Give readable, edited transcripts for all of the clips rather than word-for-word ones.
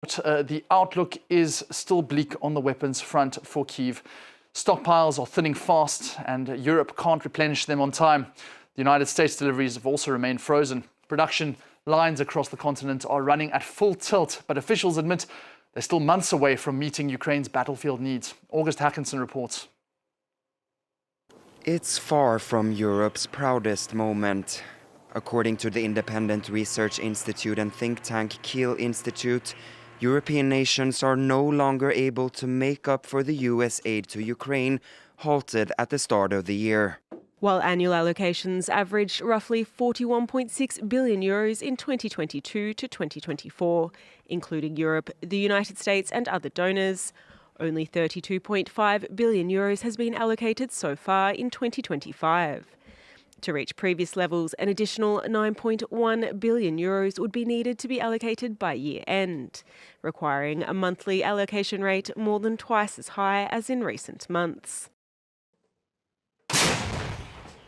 The outlook is still bleak on the weapons front for Kyiv. Stockpiles are thinning fast and Europe can't replenish them on time. The United States deliveries have also remained frozen. Production lines across the continent are running at full tilt, but officials admit they're still months away from meeting Ukraine's battlefield needs. August Hackinson reports. It's far from Europe's proudest moment. According to the independent research institute and think tank Kiel Institute, European nations are no longer able to make up for the US aid to Ukraine, halted at the start of the year. While annual allocations averaged roughly €41.6 billion in 2022 to 2024, including Europe, the United States and other donors, only €32.5 billion has been allocated so far in 2025. To reach previous levels, an additional €9.1 billion would be needed to be allocated by year end, requiring a monthly allocation rate more than twice as high as in recent months.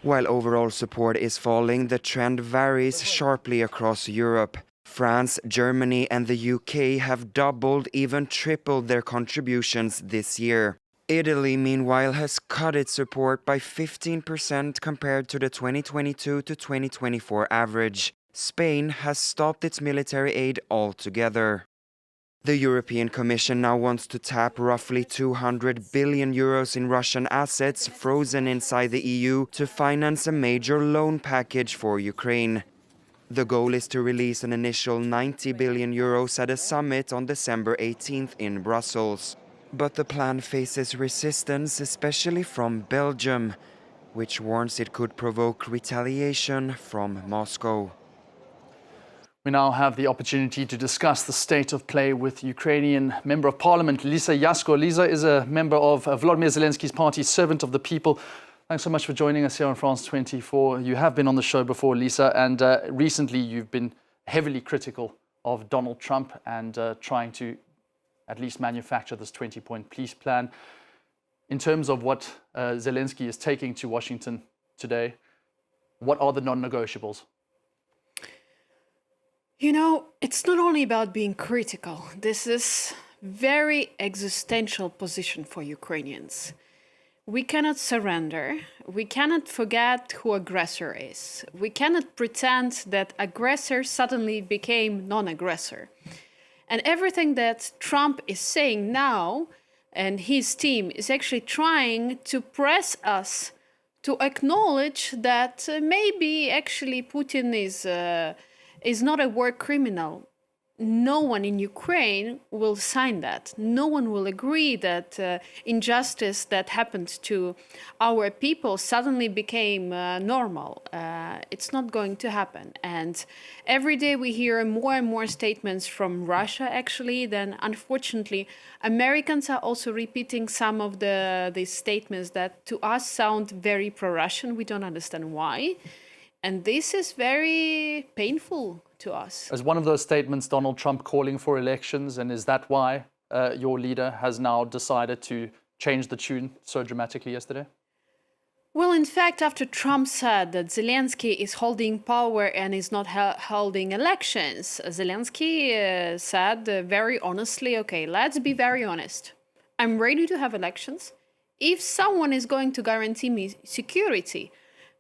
While overall support is falling, the trend varies sharply across Europe. France, Germany and the UK have doubled, even tripled their contributions this year. Italy, meanwhile, has cut its support by 15% compared to the 2022 to 2024 average. Spain has stopped its military aid altogether. The European Commission now wants to tap roughly €200 billion in Russian assets frozen inside the EU to finance a major loan package for Ukraine. The goal is to release an initial €90 billion at a summit on December 18th in Brussels. But the plan faces resistance, especially from Belgium, which warns it could provoke retaliation from Moscow. We now have the opportunity to discuss the state of play with Ukrainian Member of Parliament Lisa Yasko. Lisa is a member of Volodymyr Zelensky's party, Servant of the People. Thanks so much for joining us here on France 24. You have been on the show before, Lisa, and recently you've been heavily critical of Donald Trump and trying to at least manufacture this 20-point peace plan. In terms of what Zelensky is taking to Washington today, what are the non-negotiables? You know, it's not only about being critical. This is very existential position for Ukrainians. We cannot surrender. We cannot forget who aggressor is. We cannot pretend that aggressor suddenly became non-aggressor. And everything that Trump is saying now and his team is actually trying to press us to acknowledge that maybe actually Putin is not a war criminal. No one in Ukraine will sign that. No one will agree that injustice that happened to our people suddenly became normal. It's not going to happen. And every day we hear more and more statements from Russia, actually. Then, unfortunately, Americans are also repeating some of these statements that to us sound very pro-Russian. We don't understand why. And this is very painful to us. As one of those statements, Donald Trump calling for elections, and is that why your leader has now decided to change the tune so dramatically yesterday? Well, in fact, after Trump said that Zelensky is holding power and is not holding elections, Zelensky said very honestly, okay, let's be very honest. I'm ready to have elections if someone is going to guarantee me security,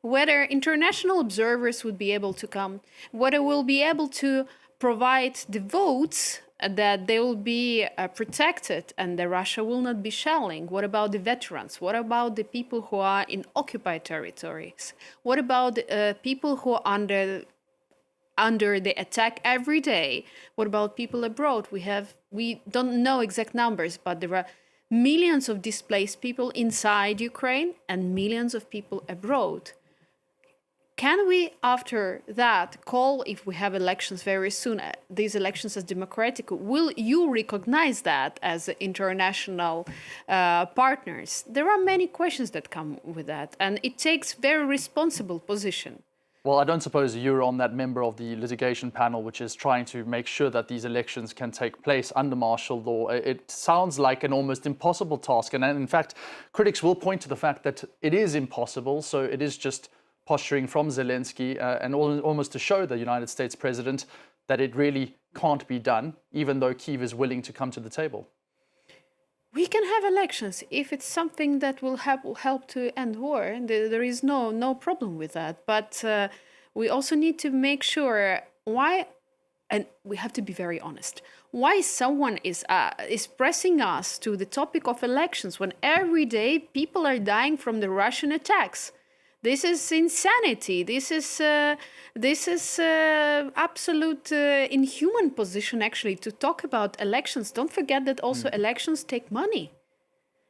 whether international observers would be able to come, whether we'll be able to provide the votes that they will be protected and that Russia will not be shelling. What about the veterans? What about the people who are in occupied territories? What about people who are under the attack every day? What about people abroad? We don't know exact numbers, but there are millions of displaced people inside Ukraine and millions of people abroad. Can we, after that, call, if we have elections very soon, these elections as democratic? Will you recognize that as international partners? There are many questions that come with that, and it takes very responsible position. Well, I don't suppose you're on that member of the litigation panel, which is trying to make sure that these elections can take place under martial law. It sounds like an almost impossible task. And in fact, critics will point to the fact that it is impossible. So it is just posturing from Zelensky and almost to show the United States president that it really can't be done, even though Kyiv is willing to come to the table? We can have elections if it's something that will help to end war. There is no problem with that. But we also need to make sure why, and we have to be very honest, why someone is pressing us to the topic of elections when every day people are dying from the Russian attacks. This is insanity. This is absolute inhuman position, actually, to talk about elections. Don't forget that also elections take money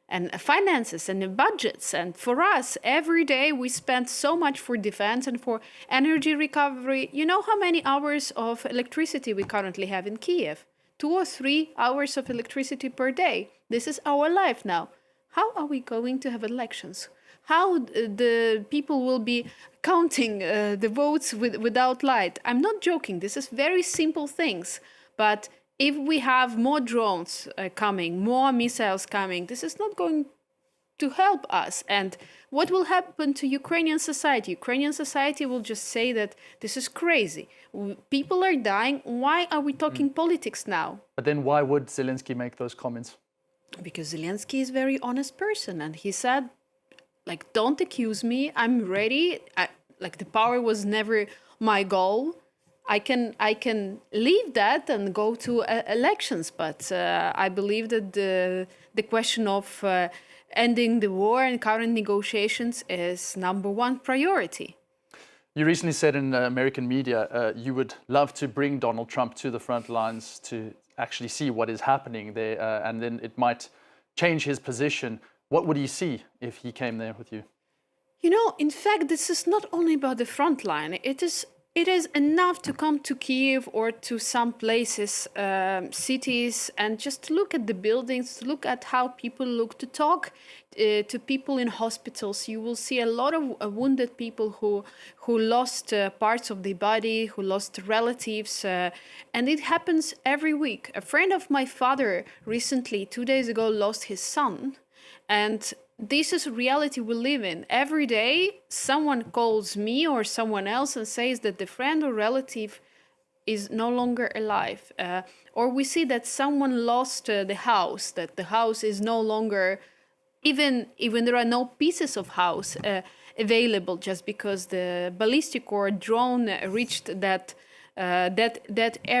and finances and budgets. And for us, every day we spend so much for defense and for energy recovery. You know how many hours of electricity we currently have in Kiev? 2 or 3 hours of electricity per day. This is our life now. How are we going to have elections? How the people will be counting the votes without light? I'm not joking. This is very simple things. But if we have more drones coming, more missiles coming, this is not going to help us. And what will happen to Ukrainian society? Ukrainian society will just say that this is crazy. People are dying. Why are we talking politics now? But then why would Zelensky make those comments? Because Zelensky is a very honest person. And he said, like, don't accuse me. I'm ready. The power was never my goal. I can leave that and go to elections. But I believe that the question of ending the war and current negotiations is #1 priority. You recently said in American media you would love to bring Donald Trump to the front lines to actually see what is happening there, and then it might change his position. What would he see if he came there with you? You know, in fact, this is not only about the front line. It is enough to come to Kyiv or to some places, cities, and just look at the buildings, look at how people look, to talk to people in hospitals. You will see a lot of wounded people who lost parts of their body, who lost relatives, and it happens every week. A friend of my father recently, 2 days ago, lost his son. And this is reality we live in. Every day, someone calls me or someone else and says that the friend or relative is no longer alive. Or we see that someone lost the house, that the house is no longer, even there are no pieces of house available just because the ballistic or drone reached that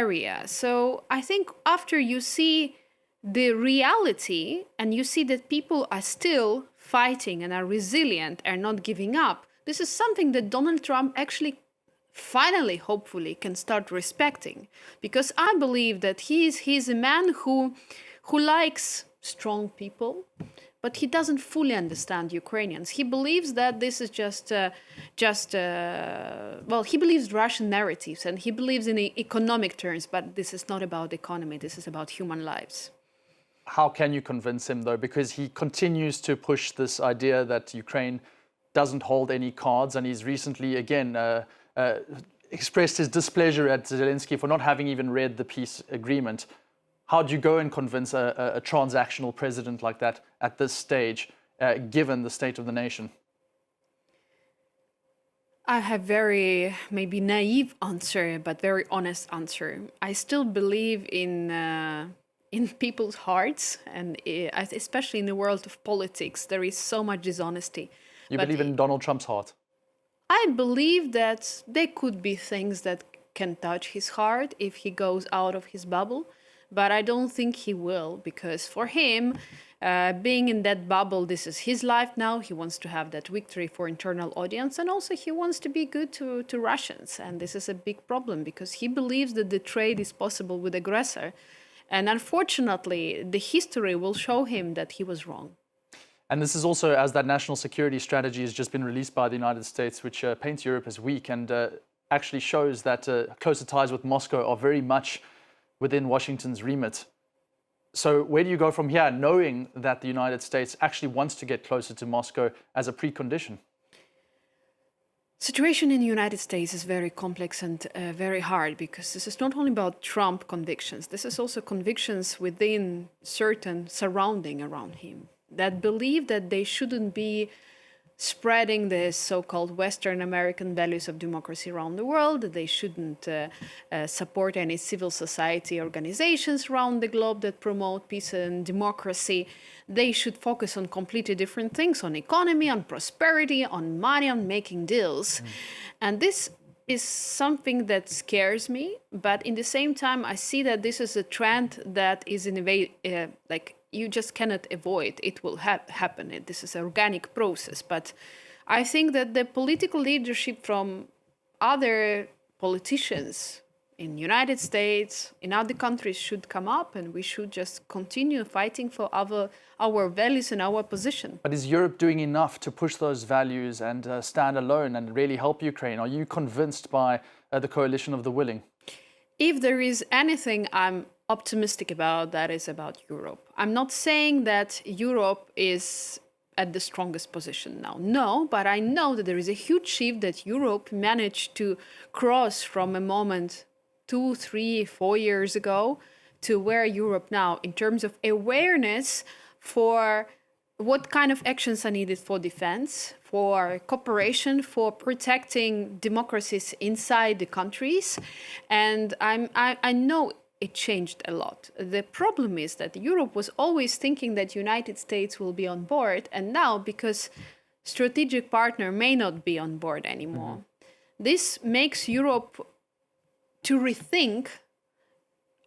area. So I think after you see the reality and you see that people are still fighting and are resilient, are not giving up, this is something that Donald Trump actually finally, hopefully, can start respecting. Because I believe that he's a man who likes strong people, but he doesn't fully understand Ukrainians. He believes that this is he believes Russian narratives and he believes in economic terms, but this is not about economy, this is about human lives. How can you convince him, though? Because he continues to push this idea that Ukraine doesn't hold any cards, and he's recently, again, expressed his displeasure at Zelensky for not having even read the peace agreement. How do you go and convince a transactional president like that at this stage, given the state of the nation? I have very maybe naive answer, but very honest answer. I still believe in people's hearts, and especially in the world of politics, there is so much dishonesty. You believe in Donald Trump's heart? I believe that there could be things that can touch his heart if he goes out of his bubble, but I don't think he will, because for him, being in that bubble, this is his life now. He wants to have that victory for internal audience, and also he wants to be good to Russians. And this is a big problem because he believes that the trade is possible with aggressor. And unfortunately, the history will show him that he was wrong. And this is also as that national security strategy has just been released by the United States, which paints Europe as weak and actually shows that closer ties with Moscow are very much within Washington's remit. So where do you go from here, knowing that the United States actually wants to get closer to Moscow as a precondition? Situation in the United States is very complex and very hard, because this is not only about Trump convictions, this is also convictions within certain surrounding around him that believe that they shouldn't be spreading the so-called Western American values of democracy around the world. They shouldn't support any civil society organizations around the globe that promote peace and democracy. They should focus on completely different things, on economy, on prosperity, on money, on making deals. And this is something that scares me, but in the same time, I see that this is a trend that is in a way, like, you just cannot avoid. It will happen. This is an organic process. But I think that the political leadership from other politicians in United States, in other countries should come up, and we should just continue fighting for our values and our position. But is Europe doing enough to push those values and stand alone and really help Ukraine? Are you convinced by the coalition of the willing? If there is anything I'm optimistic about, that is about Europe. I'm not saying that Europe is at the strongest position now. No, but I know that there is a huge shift that Europe managed to cross from a moment 2, 3, 4 years ago to where Europe now, in terms of awareness for what kind of actions are needed for defense, for cooperation, for protecting democracies inside the countries. And I know it changed a lot. The problem is that Europe was always thinking that United States will be on board, and now, because strategic partner may not be on board anymore, this makes Europe to rethink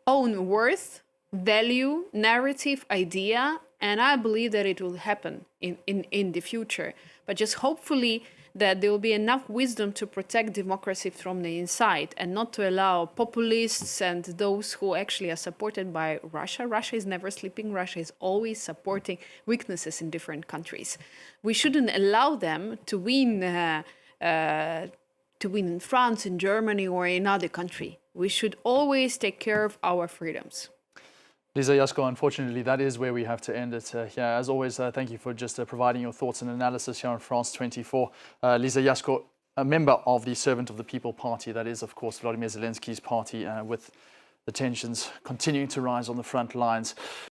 own worth, value, narrative, idea, and I believe that it will happen in the future. But just hopefully that there will be enough wisdom to protect democracy from the inside and not to allow populists and those who actually are supported by Russia. Russia is never sleeping. Russia is always supporting weaknesses in different countries. We shouldn't allow them to win in France, in Germany, or in another country. We should always take care of our freedoms. Lisa Yasko, unfortunately, that is where we have to end it here. As always, thank you for just providing your thoughts and analysis here on France 24. Lisa Yasko, a member of the Servant of the People Party, that is, of course, Volodymyr Zelensky's party, with the tensions continuing to rise on the front lines.